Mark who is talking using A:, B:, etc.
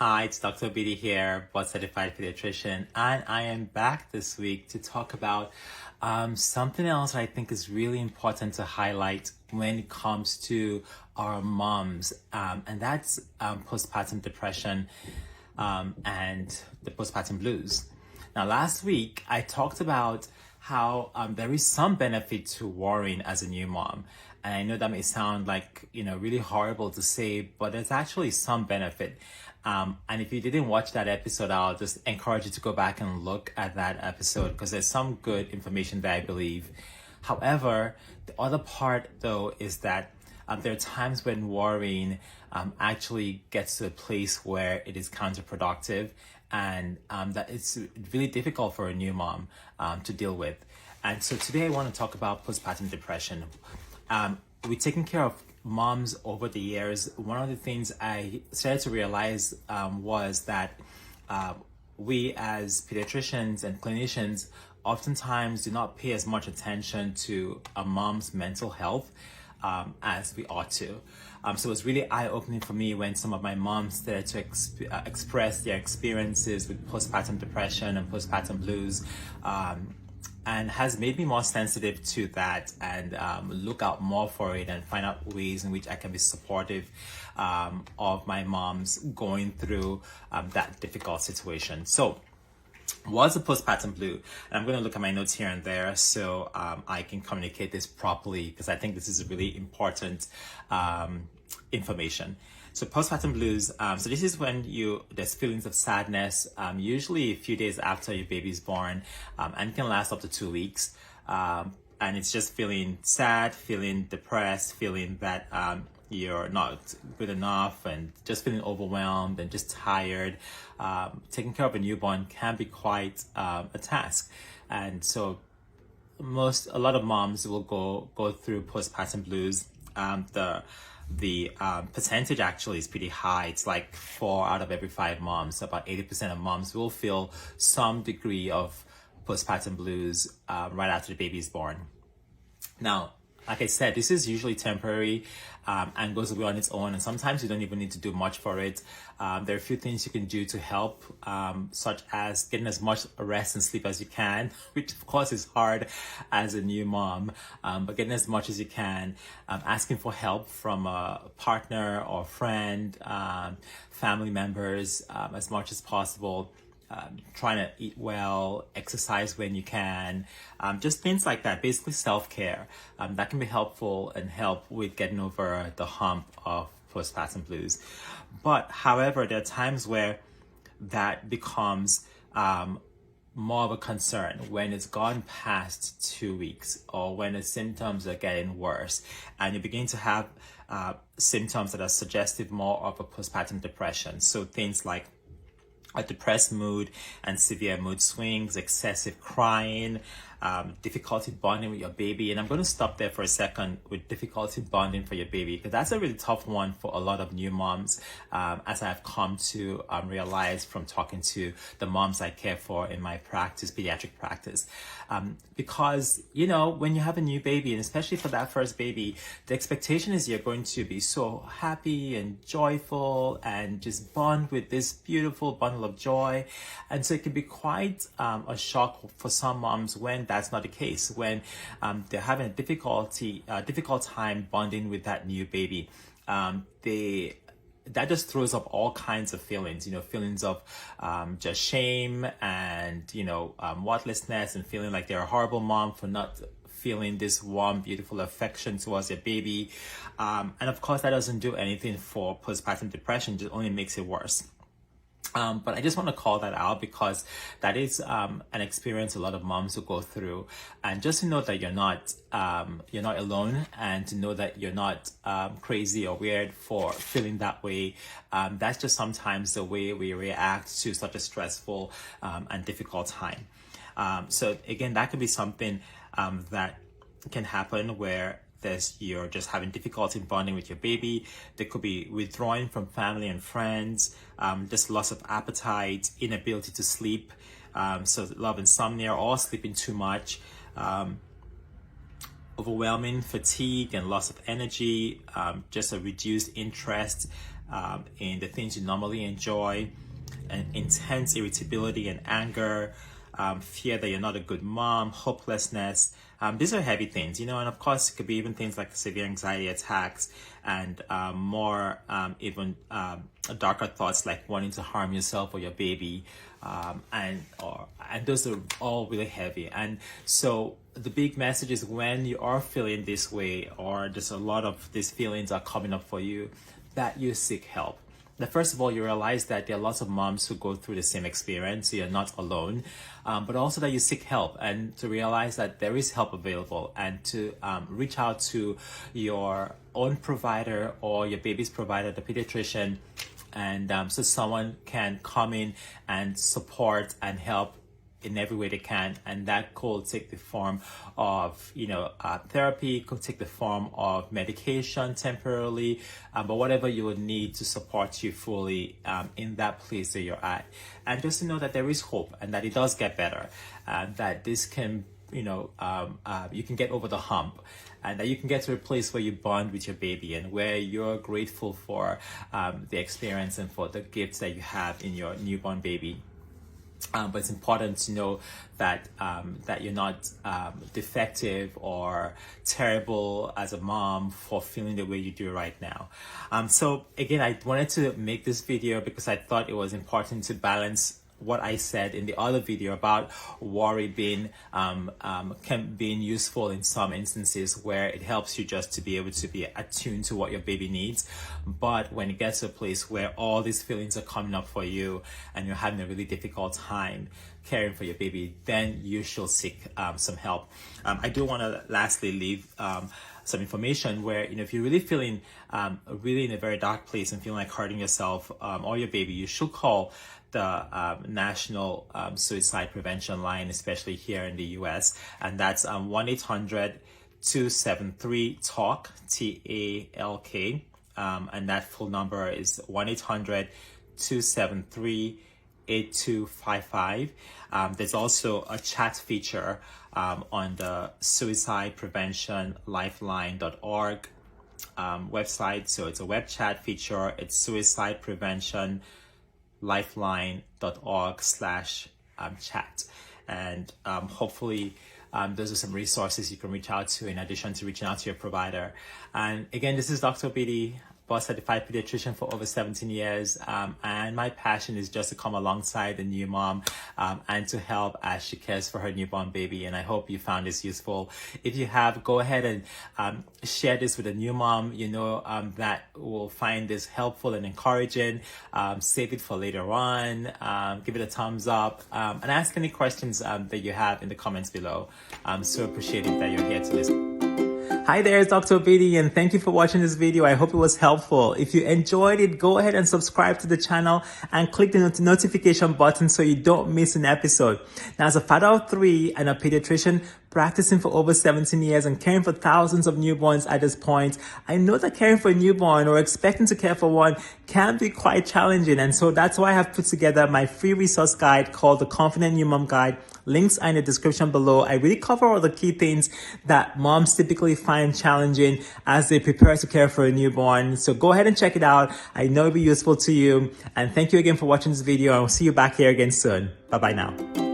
A: Hi, it's Dr. BD here, board certified pediatrician, and I am back this week to talk about something else I think is really important to highlight when it comes to our moms, and that's postpartum depression and the postpartum blues. Now, last week I talked about how there is some benefit to worrying as a new mom. And I know that may sound like, really horrible to say, but there's actually some benefit. And if you didn't watch that episode, I'll just encourage you to go back and look at that episode because there's some good information there, I believe. However, the other part though is that there are times when worrying actually gets to a place where it is counterproductive and that it's really difficult for a new mom to deal with. And so today I want to talk about postpartum depression. We're taking care of moms over the years. One of the things I started to realize was that we as pediatricians and clinicians oftentimes do not pay as much attention to a mom's mental health as we ought to. So it was really eye-opening for me when some of my moms started to express their experiences with postpartum depression and postpartum blues, and has made me more sensitive to that and look out more for it and find out ways in which I can be supportive of my moms going through that difficult situation. So what's a postpartum blue? And I'm going to look at my notes here and there so I can communicate this properly because I think this is really important information. So postpartum blues, so this is when there's feelings of sadness, usually a few days after your baby's born, and can last up to 2 weeks. And it's just feeling sad, feeling depressed, feeling that you're not good enough and just feeling overwhelmed and just tired. Taking care of a newborn can be quite a task. And so a lot of moms will go through postpartum blues. The percentage actually is pretty high. It's like 4 out of every 5 moms. So about 80% of moms will feel some degree of postpartum blues right after the baby is born. Now, like I said, this is usually temporary and goes away on its own. And sometimes you don't even need to do much for it. There are a few things you can do to help, such as getting as much rest and sleep as you can, which of course is hard as a new mom, but getting as much as you can, asking for help from a partner or friend, family members, as much as possible. Trying to eat well, exercise when you can, just things like that, basically self-care. That can be helpful and help with getting over the hump of postpartum blues. But however, there are times where that becomes more of a concern when it's gone past 2 weeks or when the symptoms are getting worse and you begin to have symptoms that are suggestive more of a postpartum depression. So things like a depressed mood and severe mood swings, excessive crying, difficulty bonding with your baby. And I'm going to stop there for a second with difficulty bonding for your baby because that's a really tough one for a lot of new moms, as I've come to realize from talking to the moms I care for in my practice, pediatric practice. Because, when you have a new baby, and especially for that first baby, the expectation is you're going to be so happy and joyful and just bond with this beautiful bundle of joy. And so it can be quite a shock for some moms when that's not the case, when they're having a difficult time bonding with that new baby. That just throws up all kinds of feelings, feelings of just shame and, worthlessness and feeling like they're a horrible mom for not feeling this warm, beautiful affection towards their baby. And of course, that doesn't do anything for postpartum depression, just only makes it worse. But I just want to call that out because that is an experience a lot of moms will go through, and just to know that you're not alone, and to know that you're not crazy or weird for feeling that way. That's just sometimes the way we react to such a stressful and difficult time. So again, that could be something that can happen where you're just having difficulty bonding with your baby. There could be withdrawing from family and friends, just loss of appetite, inability to sleep, so a lot of insomnia or sleeping too much, overwhelming fatigue and loss of energy, just a reduced interest in the things you normally enjoy, and intense irritability and anger, fear that you're not a good mom, hopelessness. These are heavy things, and of course it could be even things like severe anxiety attacks and more even darker thoughts like wanting to harm yourself or your baby, and those are all really heavy. And so the big message is, when you are feeling this way, or just a lot of these feelings are coming up for you, that you seek help. Now, first of all, you realize that there are lots of moms who go through the same experience, so you're not alone, but also that you seek help, and to realize that there is help available, and to reach out to your own provider or your baby's provider, the pediatrician, and so someone can come in and support and help in every way they can. And that could take the form of therapy, could take the form of medication temporarily, but whatever you would need to support you fully in that place that you're at. And just to know that there is hope, and that it does get better, and that this can you can get over the hump, and that you can get to a place where you bond with your baby, and where you're grateful for the experience and for the gifts that you have in your newborn baby. But it's important to know that that you're not defective or terrible as a mom for feeling the way you do right now. So again, I wanted to make this video because I thought it was important to balance what I said in the other video about worry being useful in some instances, where it helps you just to be able to be attuned to what your baby needs. But when it gets to a place where all these feelings are coming up for you and you're having a really difficult time caring for your baby, then you should seek some help. I do want to lastly leave some information where, if you're really feeling really in a very dark place and feeling like hurting yourself or your baby, you should call the National Suicide Prevention Line, especially here in the US, and that's 1-800-273-TALK, TALK, and that full number is 1-800-273-8255. There's also a chat feature on the suicidepreventionlifeline.org website. So it's a web chat feature. It's suicidepreventionlifeline.org/chat. And hopefully those are some resources you can reach out to, in addition to reaching out to your provider. And again, this is Dr. Bidi, board certified pediatrician for over 17 years. And my passion is just to come alongside the new mom and to help as she cares for her newborn baby. And I hope you found this useful. If you have, go ahead and share this with a new mom that will find this helpful and encouraging. Save it for later on. Give it a thumbs up, and ask any questions that you have in the comments below. I'm so appreciative that you're here to listen. Hi there, it's Dr. Bidi, and thank you for watching this video. I hope it was helpful. If you enjoyed it, go ahead and subscribe to the channel and click the notification button so you don't miss an episode. Now, as a father of 3 and a pediatrician practicing for over 17 years and caring for thousands of newborns at this point, I know that caring for a newborn or expecting to care for one can be quite challenging. And so that's why I have put together my free resource guide called the Confident New Mom Guide. Links are in the description below. I really cover all the key things that moms typically find challenging as they prepare to care for a newborn. So go ahead and check it out. I know it'll be useful to you. And thank you again for watching this video. I'll see you back here again soon. Bye-bye now.